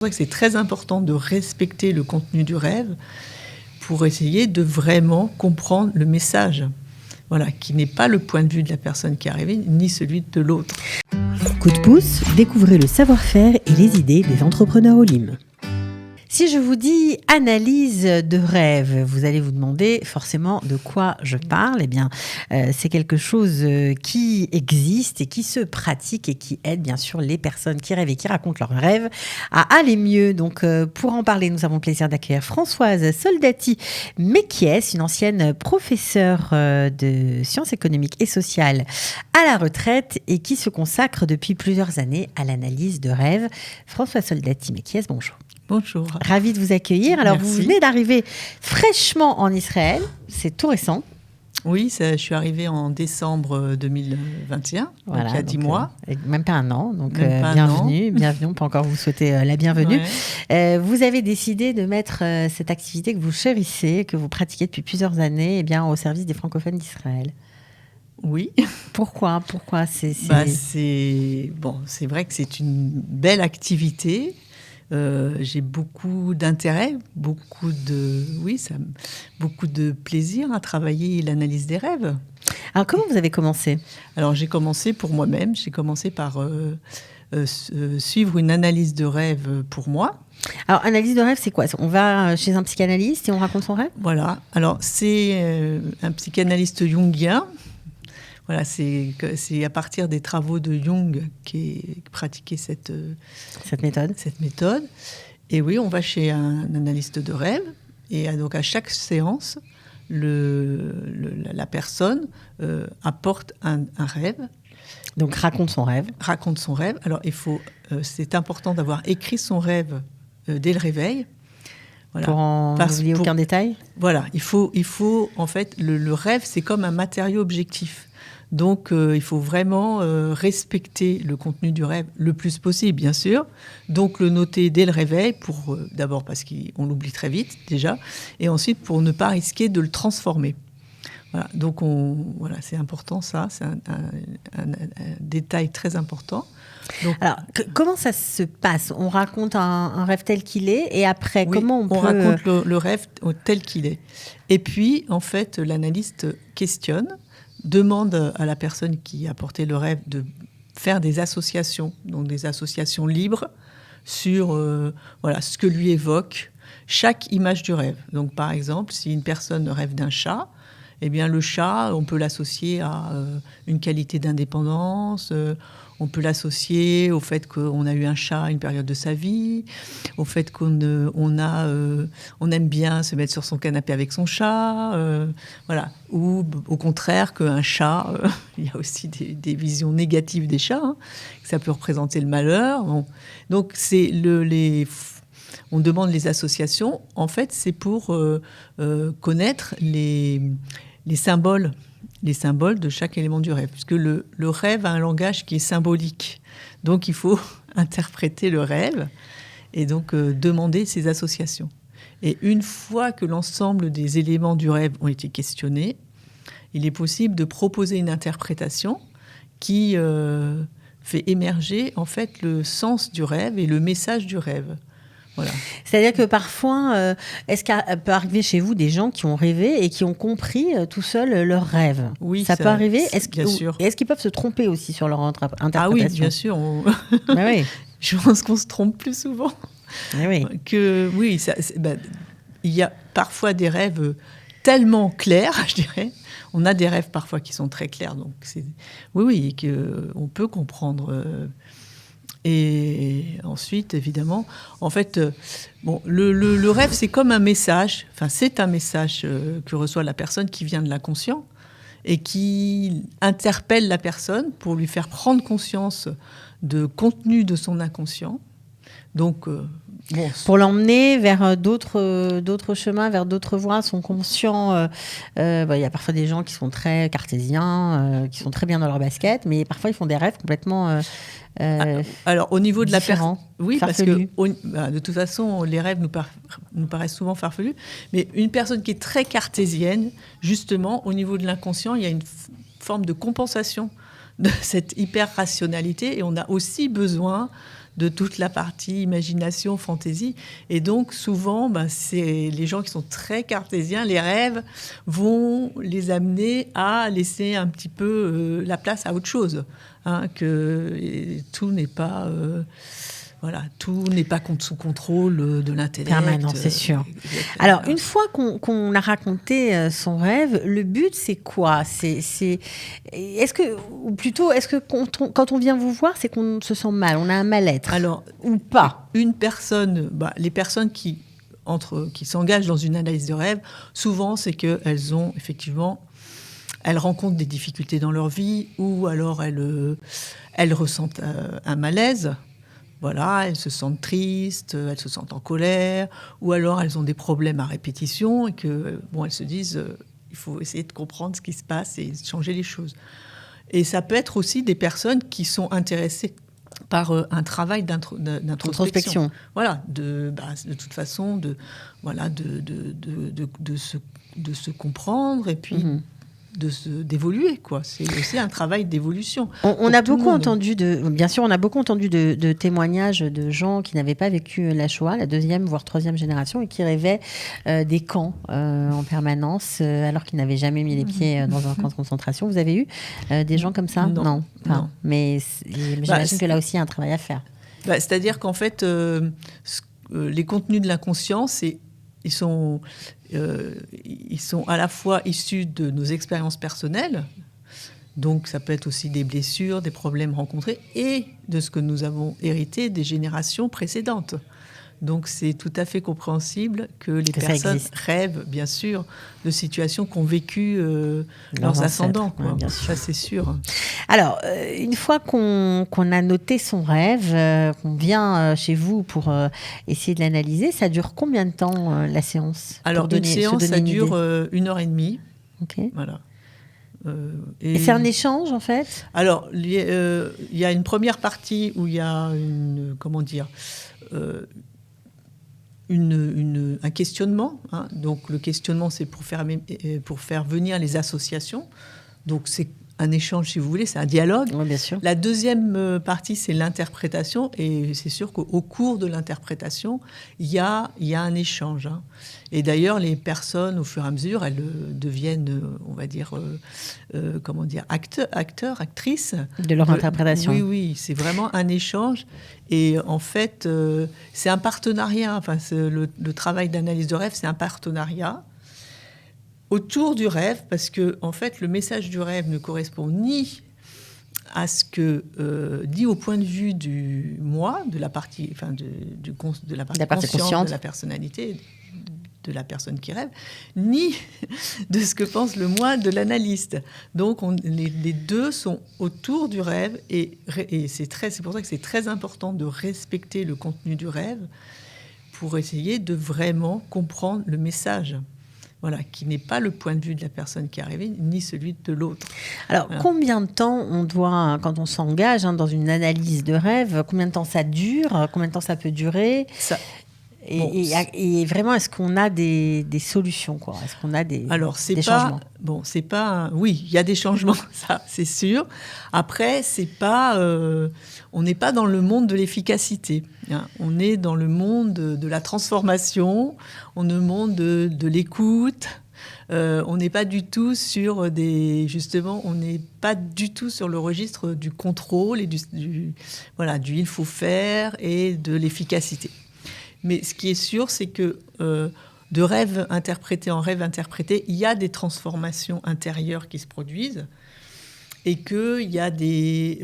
C'est vrai que c'est très important de respecter le contenu du rêve pour essayer de vraiment comprendre le message, voilà, qui n'est pas le point de vue de la personne qui est rêvé, ni celui de l'autre. Coup de pouce, découvrez le savoir-faire et les idées des entrepreneurs Olim. Si je vous dis analyse de rêve, vous allez vous demander forcément de quoi je parle. Eh bien, c'est quelque chose qui existe et qui se pratique et qui aide bien sûr les personnes qui rêvent et qui racontent leurs rêves à aller mieux. Donc, pour en parler, nous avons le plaisir d'accueillir Françoise Soldati-Mekiès, une ancienne professeure de sciences économiques et sociales à la retraite et qui se consacre depuis plusieurs années à l'analyse de rêve. Françoise Soldati-Mekiès, bonjour. Bonjour. Ravie de vous accueillir. Alors, Merci. Vous venez d'arriver fraîchement en Israël. C'est tout récent. Oui, je suis arrivée en décembre 2021, Voilà, donc il y a 10 mois. Même pas un an. Donc, Même pas bienvenue. Bienvenue. On peut encore vous souhaiter la bienvenue. Ouais. Vous avez décidé de mettre cette activité que vous chérissez, que vous pratiquez depuis plusieurs années, eh bien, au service des francophones d'Israël. Oui. Pourquoi c'est vrai que c'est une belle activité. J'ai beaucoup d'intérêt, beaucoup de plaisir à travailler l'analyse des rêves. Alors, comment vous avez commencé ? Alors, j'ai commencé pour moi-même. J'ai commencé par suivre une analyse de rêve pour moi. Alors, analyse de rêve, c'est quoi ? On va chez un psychanalyste et on raconte son rêve ? Voilà. Alors, c'est un psychanalyste jungien. Voilà, c'est à partir des travaux de Jung qui pratiquait cette méthode. Et oui, on va chez un analyste de rêve. Et donc, à chaque séance, la personne apporte un rêve. Donc, raconte son rêve. Alors, c'est important d'avoir écrit son rêve dès le réveil. Voilà. Pour n'oublier aucun détail. Voilà, il faut en fait, le rêve, c'est comme un matériau objectif. Donc, il faut vraiment respecter le contenu du rêve le plus possible, bien sûr. Donc, le noter dès le réveil, d'abord parce qu'on l'oublie très vite, déjà, et ensuite pour ne pas risquer de le transformer. Voilà, donc, c'est important, ça. C'est un détail très important. Donc, alors, comment ça se passe ? On raconte un rêve tel qu'il est, et après, oui, comment on peut... raconte le rêve tel qu'il est. Et puis, en fait, l'analyste questionne, demande à la personne qui a porté le rêve de faire des associations, donc des associations libres sur ce que lui évoque chaque image du rêve. Donc, par exemple, si une personne rêve d'un chat, eh bien, le chat, on peut l'associer à une qualité d'indépendance, on peut l'associer au fait qu'on a eu un chat à une période de sa vie, au fait qu'on aime bien se mettre sur son canapé avec son chat, voilà. Ou au contraire qu'un chat, il y a aussi des visions négatives des chats, hein, que ça peut représenter le malheur. Bon. Donc on demande les associations. En fait, c'est pour connaître les symboles de chaque élément du rêve, puisque le rêve a un langage qui est symbolique. Donc, il faut interpréter le rêve et donc demander ces associations. Et une fois que l'ensemble des éléments du rêve ont été questionnés, il est possible de proposer une interprétation qui fait émerger en fait le sens du rêve et le message du rêve. Voilà. C'est-à-dire que parfois, est-ce qu'il peut arriver chez vous des gens qui ont rêvé et qui ont compris tout seuls leur rêve ? Oui, ça peut arriver. Bien sûr. Est-ce qu'ils peuvent se tromper aussi sur leur interprétation ? Ah oui, bien sûr. Oui. Je pense qu'on se trompe plus souvent. Oui. Il y a parfois des rêves tellement clairs, je dirais. On a des rêves parfois qui sont très clairs, donc on peut comprendre. Et ensuite, évidemment, en fait, le rêve, c'est comme un message. Enfin, c'est un message que reçoit la personne qui vient de l'inconscient et qui interpelle la personne pour lui faire prendre conscience de contenu de son inconscient. Donc, pour l'emmener vers d'autres chemins, vers d'autres voies, son conscient. Il y a parfois des gens qui sont très cartésiens, qui sont très bien dans leur basket, mais parfois ils font des rêves complètement alors, au niveau de la personne, oui, farfelus. Parce que de toute façon, les rêves nous paraissent souvent farfelus. Mais une personne qui est très cartésienne, justement, au niveau de l'inconscient, il y a une forme de compensation de cette hyper-rationalité, et on a aussi besoin de toute la partie imagination, fantaisie. Et donc, souvent, c'est les gens qui sont très cartésiens, les rêves vont les amener à laisser un petit peu la place à autre chose. Que tout n'est pas... tout n'est pas sous contrôle de l'intellect. Permanent, c'est sûr. Alors, une fois qu'on a raconté son rêve, le but, c'est quoi ? Est-ce que quand on vient vous voir, c'est qu'on se sent mal, on a un mal-être ? Alors, ou pas ? Une personne, les personnes qui s'engagent dans une analyse de rêve, souvent, c'est qu'elles ont effectivement... Elles rencontrent des difficultés dans leur vie, ou alors elles ressentent un malaise. Voilà, elles se sentent tristes, elles se sentent en colère, ou alors elles ont des problèmes à répétition et elles se disent il faut essayer de comprendre ce qui se passe et changer les choses. Et ça peut être aussi des personnes qui sont intéressées par un travail d'introspection. Voilà, de toute façon, de se comprendre et puis. D'évoluer, quoi. C'est aussi un travail d'évolution. On a beaucoup entendu de témoignages de gens qui n'avaient pas vécu la Shoah, la 2e voire 3e génération, et qui rêvaient des camps en permanence, alors qu'ils n'avaient jamais mis les pieds dans un camp de concentration. Vous avez eu des gens comme ça ? Non. Mais j'imagine que là aussi, il y a un travail à faire. C'est-à-dire qu'en fait, les contenus de l'inconscient, ils sont à la fois issus de nos expériences personnelles, donc ça peut être aussi des blessures, des problèmes rencontrés, et de ce que nous avons hérité des générations précédentes. Donc c'est tout à fait compréhensible que les personnes rêvent, bien sûr, de situations qu'ont vécues leurs ascendants. Quoi. Ouais, ça, c'est sûr. Alors, une fois qu'on a noté son rêve, qu'on vient chez vous pour essayer de l'analyser, ça dure combien de temps, la séance ? Alors, une séance, ça dure 1h30. OK. Voilà. Et c'est un échange, en fait ? Alors, il y a une première partie où il y a un questionnement. Donc, le questionnement, c'est pour faire venir les associations. Donc, c'est un échange, si vous voulez, c'est un dialogue. Oui, bien sûr. La deuxième partie, c'est l'interprétation. Et c'est sûr qu'au cours de l'interprétation, il y a un échange. Et d'ailleurs, les personnes, au fur et à mesure, elles deviennent, on va dire, acteurs, actrices. De leur interprétation. Oui, c'est vraiment un échange. Et en fait, c'est un partenariat. Enfin, le travail d'analyse de rêve, c'est un partenariat autour du rêve, parce que en fait, le message du rêve ne correspond ni à ce que dit au point de vue du moi, de la partie, de la partie consciente de la personnalité de la personne qui rêve, ni de ce que pense le moi de l'analyste. Donc, les deux sont autour du rêve, et c'est pour ça que c'est très important de respecter le contenu du rêve pour essayer de vraiment comprendre le message. Voilà, qui n'est pas le point de vue de la personne qui est arrivée, ni celui de l'autre. Alors, combien de temps on doit, quand on s'engage dans une analyse de rêve, combien de temps ça dure ? Combien de temps ça peut durer ? Et vraiment, est-ce qu'on a des solutions, quoi ? Est-ce qu'on a des changements ? Oui, il y a des changements, ça, c'est sûr. Après, on n'est pas dans le monde de l'efficacité. On est dans le monde de la transformation, on est dans le monde de l'écoute. On n'est pas du tout sur on n'est pas du tout sur le registre du contrôle et du il faut faire et de l'efficacité. Mais ce qui est sûr, c'est que de rêve interprété en rêve interprété, il y a des transformations intérieures qui se produisent, et qu'il y a des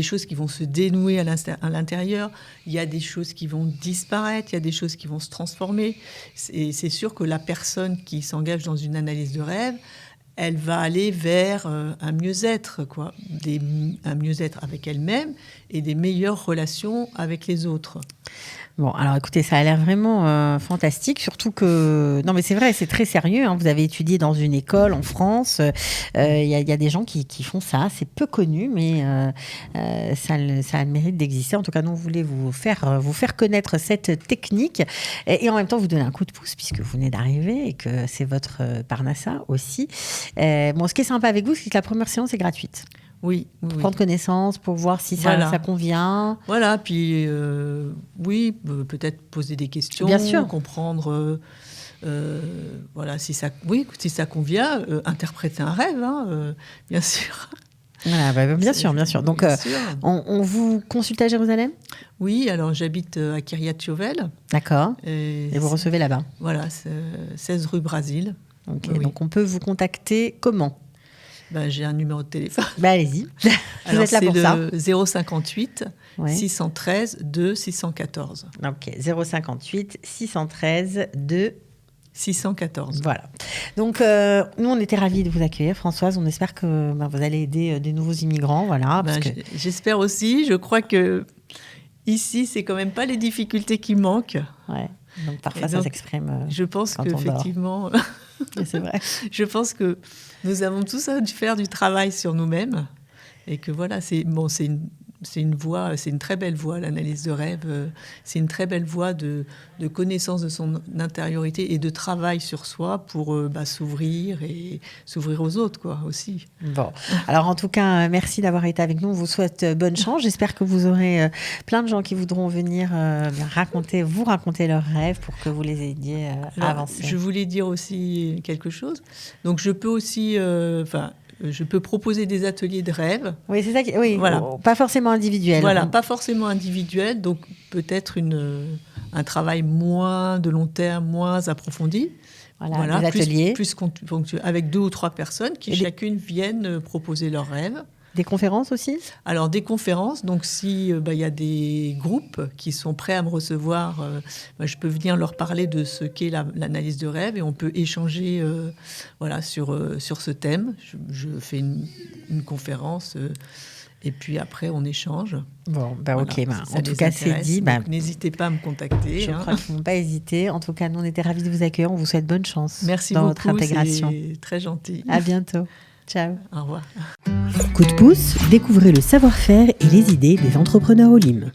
choses qui vont se dénouer à l'intérieur, il y a des choses qui vont disparaître, il y a des choses qui vont se transformer. Et c'est sûr que la personne qui s'engage dans une analyse de rêve, elle va aller vers un mieux-être, un mieux-être avec elle-même et des meilleures relations avec les autres. Bon, alors écoutez, ça a l'air vraiment fantastique, surtout que... Non, mais c'est vrai, c'est très sérieux. Vous avez étudié dans une école en France. Il y a des gens qui font ça. C'est peu connu, mais ça a le mérite d'exister. En tout cas, nous, on voulait vous faire connaître cette technique et en même temps vous donner un coup de pouce, puisque vous venez d'arriver et que c'est votre Parnassa aussi. Ce qui est sympa avec vous, c'est que la première séance est gratuite. Oui, oui, Pour oui. prendre connaissance, pour voir si Voilà. ça convient. Voilà, puis oui, peut-être poser des questions, Bien sûr. comprendre, voilà, si ça convient, interpréter un rêve, hein, bien sûr. Voilà, bien sûr, bien sûr. Donc, Bien sûr. on vous consulte à Jérusalem? Oui, alors j'habite à Kiryat Yovel. D'accord. Et vous recevez là-bas? Voilà, 16 rue Brasil. Ok, Oui. donc on peut vous contacter comment? J'ai un numéro de téléphone. Allez-y, vous êtes là pour ça. C'est le 058 Ouais. 613 2 614. Ok, 058 613 2 614. Voilà. Donc, nous, on était ravis de vous accueillir, Françoise. On espère que vous allez aider des nouveaux immigrants. Voilà, parce que... J'espère aussi. Je crois que ici, c'est quand même pas les difficultés qui manquent. Ouais. Donc, parfois, ça s'exprime. Je pense qu'effectivement, c'est vrai. Je pense que nous avons tous à faire du travail sur nous-mêmes. Et que voilà, c'est une voie, c'est une très belle voie, l'analyse de rêve. C'est une très belle voie de connaissance de son intériorité et de travail sur soi pour s'ouvrir et s'ouvrir aux autres, quoi, aussi. Bon, alors en tout cas, merci d'avoir été avec nous. On vous souhaite bonne chance. J'espère que vous aurez plein de gens qui voudront venir vous raconter leurs rêves pour que vous les aidiez à avancer. Je voulais dire aussi quelque chose. Donc, je peux aussi... je peux proposer des ateliers de rêve. Oui, c'est ça. Oui, voilà. Pas forcément individuel. Voilà, pas forcément individuel. Donc, peut-être un travail moins de long terme, moins approfondi. Voilà, des ateliers. Plus ponctuel, avec 2 ou 3 personnes qui chacune viennent proposer leurs rêves. Des conférences aussi? Alors, des conférences. Donc, si y a des groupes qui sont prêts à me recevoir, je peux venir leur parler de ce qu'est l'analyse de rêve et on peut échanger sur ce thème. Je fais une conférence et puis après, on échange. Bon, ok. En tout cas, c'est dit. N'hésitez pas à me contacter. Je crois qu'ils ne vont pas hésiter. En tout cas, nous, on était ravis de vous accueillir. On vous souhaite bonne chance. Merci dans beaucoup, votre intégration. C'est très gentil. À bientôt. Ciao. Au revoir. Coup de pouce, découvrez le savoir-faire et les idées des entrepreneurs Olim.